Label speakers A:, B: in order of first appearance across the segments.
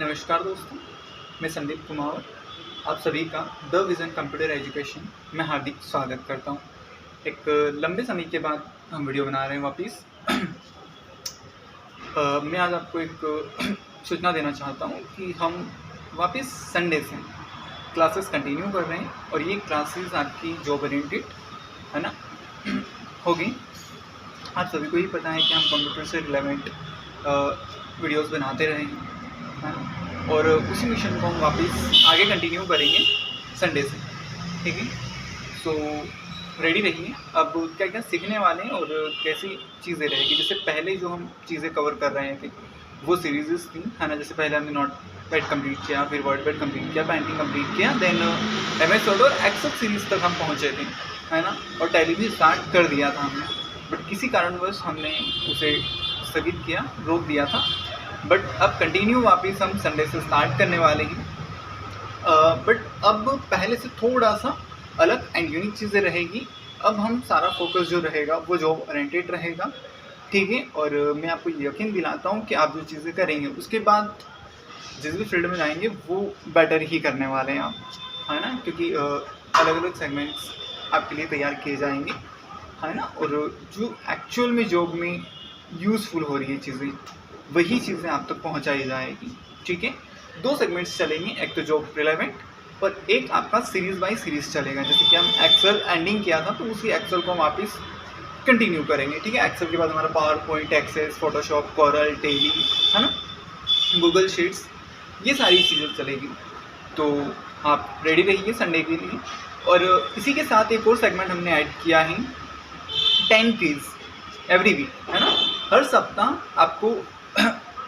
A: नमस्कार दोस्तों, मैं संदीप कुमार आप सभी का द विज़न कंप्यूटर एजुकेशन में हार्दिक स्वागत करता हूं। एक लंबे समय के बाद हम वीडियो बना रहे हैं वापस। मैं आज आपको एक सूचना देना चाहता हूं कि हम वापस संडे से क्लासेस कंटिन्यू कर रहे हैं और ये क्लासेस आपकी जॉब ओरिएंटेड है ना होगी। आप सभी को ही पता है कि हम कंप्यूटर से रिलेवेंट वीडियोस बनाते रहे हैं, है ना, और उसी मिशन को हम वापस आगे कंटिन्यू करेंगे संडे से। ठीक है, सो रेडी रहिए। अब क्या क्या सीखने वाले हैं और कैसी चीज़ें रहेगी। जैसे पहले जो हम चीज़ें कवर कर रहे थे वो सीरीज़ थी, है ना। जैसे पहले हमने नोट पैड कंप्लीट किया, फिर वर्ड पैड कंप्लीट किया, पेंटिंग कंप्लीट किया, देन MS वर्ड और एक्सेल सीरीज़ तक हम पहुँचे थे, है ना। और टैली भी स्टार्ट कर दिया था हमने, बट किसी कारणवश हमने उसे स्थगित किया, रोक दिया था। बट अब कंटिन्यू वापस हम संडे से स्टार्ट करने वाले हैं। बट अब पहले से थोड़ा सा अलग एंड यूनिक चीज़ें रहेगी। अब हम सारा फोकस जो रहेगा वो जॉब ओरिएंटेड रहेगा, ठीक है। और मैं आपको यकीन दिलाता हूँ कि आप जो चीज़ें करेंगे उसके बाद जिस भी फील्ड में जाएंगे वो बेटर ही करने वाले हैं आप, है ना। क्योंकि अलग अलग सेगमेंट्स आपके लिए तैयार किए जाएंगे, है ना। और जो एक्चुअल में जॉब में यूज़फुल हो रही है चीज़ें, वही चीज़ें आप तक पहुंचाई जाएगी, ठीक है। 2 सेगमेंट्स चलेंगे, एक तो जॉब रिलेवेंट और एक आपका सीरीज़ बाय सीरीज़ चलेगा। जैसे कि हम एक्सेल एंडिंग किया था तो उसी एक्सेल को हम वापस कंटिन्यू करेंगे, ठीक है। एक्सेल के बाद हमारा PowerPoint, Access, Photoshop, Corel, Tally, है ना, गूगल शीट्स, ये सारी चीज़ें चलेगी। तो आप रेडी रहिए संडे के लिए। और इसी के साथ एक और सेगमेंट हमने ऐड किया है, 10 क्विज एवरी वीक, है ना। हर सप्ताह आपको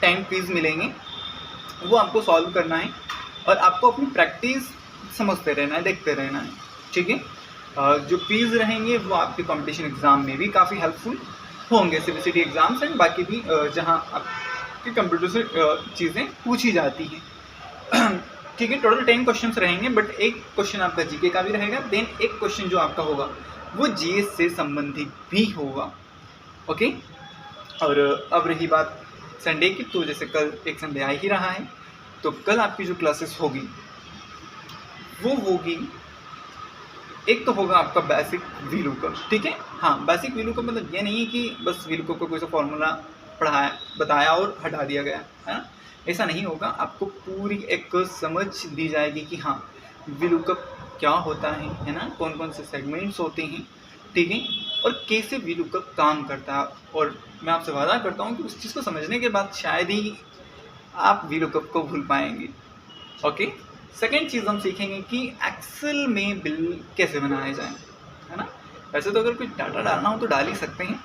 A: 10 क्विज मिलेंगे, वो आपको सॉल्व करना है और आपको अपनी प्रैक्टिस समझते रहना है, देखते रहना है, ठीक है। जो क्विज रहेंगे वो आपके कंपटीशन एग्ज़ाम में भी काफ़ी हेल्पफुल होंगे, CBCT एग्ज़ाम्स एंड बाकी भी जहाँ आपके कंप्यूटर से चीज़ें पूछी जाती हैं, ठीक है। टोटल 10 क्वेश्चंस रहेंगे, बट एक क्वेश्चन आपका जीके का भी रहेगा, देन एक क्वेश्चन जो आपका होगा वो GS से संबंधित भी होगा, ओके। और अब रही बात संडे की, तो जैसे कल एक संडे आ ही रहा है, तो कल आपकी जो क्लासेस होगी वो होगी, एक तो होगा आपका बेसिक VLOOKUP, ठीक है। हाँ, बेसिक VLOOKUP मतलब ये नहीं है कि बस VLOOKUP का कोई सा फॉर्मूला पढ़ाया, बताया और हटा दिया गया, है ना। ऐसा नहीं होगा। आपको पूरी एक समझ दी जाएगी कि हाँ VLOOKUP क्या होता है ना, कौन कौन से सेगमेंट्स होते हैं, ठीक है, और कैसे VLOOKUP काम करता है। और मैं आपसे वादा करता हूँ कि उस चीज़ को समझने के बाद शायद ही आप VLOOKUP को भूल पाएंगे, ओके। सेकेंड चीज़ हम सीखेंगे कि एक्सेल में बिल कैसे बनाया जाए, है ना। वैसे तो अगर कोई डाटा डालना हो तो डाल ही सकते हैं,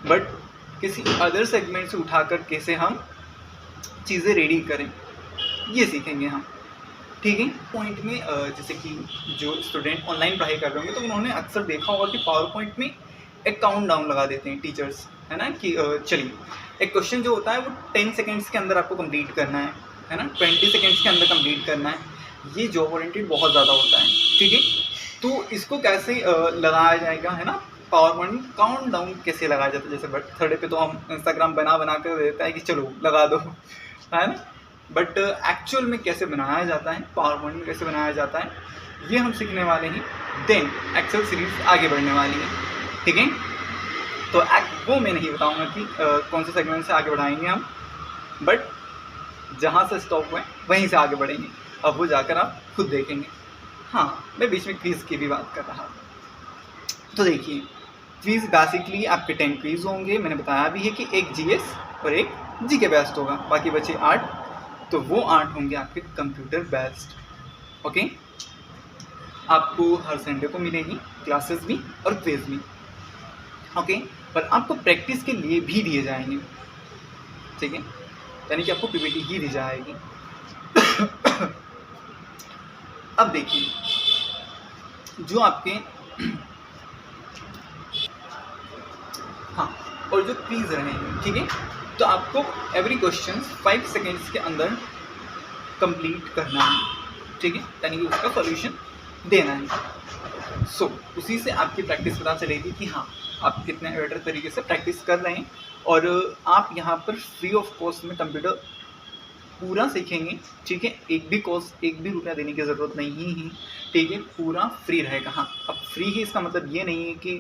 A: बट किसी अदर सेगमेंट से उठाकर कैसे हम चीज़ें रेडी करें, ये सीखेंगे हम, ठीक है। पॉइंट में जैसे कि जो स्टूडेंट ऑनलाइन पढ़ाई कर रहे होंगे तो उन्होंने अक्सर देखा होगा कि पावर पॉइंट में एक काउंट डाउन लगा देते हैं टीचर्स, है ना, कि चलिए एक क्वेश्चन जो होता है वो 10 सेकेंड्स के अंदर आपको कंप्लीट करना है ना, 20 सेकेंड्स के अंदर कंप्लीट करना है। ये जॉब ओरिएंटेड बहुत ज़्यादा होता है, ठीक है। तो इसको कैसे लगाया जाएगा, है ना, पावर पॉइंट काउंट डाउन कैसे लगाया जाता है। जैसे बर्थडे पे तो हम इंस्टाग्राम बना कर देता है कि चलो लगा दो, है ना, बट एक्चुअल में कैसे बनाया जाता है, पावर पॉइंट में कैसे बनाया जाता है, ये हम सीखने वाले हैं। देन एक्सेल सीरीज आगे बढ़ने वाली है, ठीक है। तो वो मैं नहीं बताऊंगा कि कौन से सेगमेंट से आगे बढ़ाएंगे हम, बट जहाँ से स्टॉप हुए वहीं से आगे बढ़ेंगे। अब वो जाकर आप खुद देखेंगे। हाँ, मैं बीच में क्विज़ की भी बात कर रहा था। तो देखिए, क्विज़ बेसिकली आपके 10 क्विज़ होंगे। मैंने बताया भी है कि एक GS और एक GK बेस्ड होगा, बाकी बचे 8, तो वो 8 होंगे आपके कंप्यूटर बेस्ड, ओके। आपको हर संडे को मिलेगी क्लासेस भी और क्विज भी, ओके। पर आपको प्रैक्टिस के लिए भी दिए जाएंगे, ठीक है, यानी कि आपको PPT ही दी जाएगी। अब देखिए जो आपके हाँ, और जो क्विज रहेंगे, ठीक है, तो आपको एवरी क्वेश्चन 5 सेकेंड्स के अंदर कंप्लीट करना है, ठीक है, यानी कि उसका सॉल्यूशन देना है। सो उसी से आपकी प्रैक्टिस पता चलेगी कि हाँ आप कितने बेटर तरीके से प्रैक्टिस कर रहे हैं। और आप यहाँ पर फ्री ऑफ कॉस्ट में कंप्यूटर पूरा सीखेंगे, ठीक है। एक भी कॉस्ट, एक भी रुपया देने की ज़रूरत नहीं है, ठीक है। पूरा फ्री रहेगा। हाँ, अब फ्री है इसका मतलब ये नहीं है कि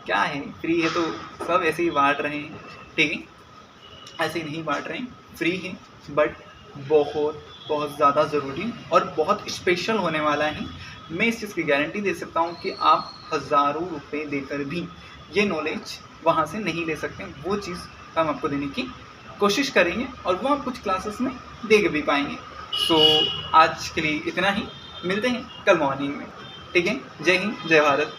A: क्या है फ्री है तो सब ऐसे ही बांट रहे हैं, ठीक है। ऐसे ही नहीं बांट रहे हैं, फ्री है बट बहुत बहुत ज़्यादा ज़रूरी और बहुत स्पेशल होने वाला है। मैं इस चीज़ की गारंटी दे सकता हूँ कि आप हज़ारों रुपए देकर भी ये नॉलेज वहाँ से नहीं ले सकते। वो चीज़ हम आपको देने की कोशिश करेंगे और वो आप कुछ क्लासेस में देख भी पाएंगे। सो आज के लिए इतना ही, मिलते हैं कल मॉर्निंग में, ठीक है। जय हिंद, जय भारत।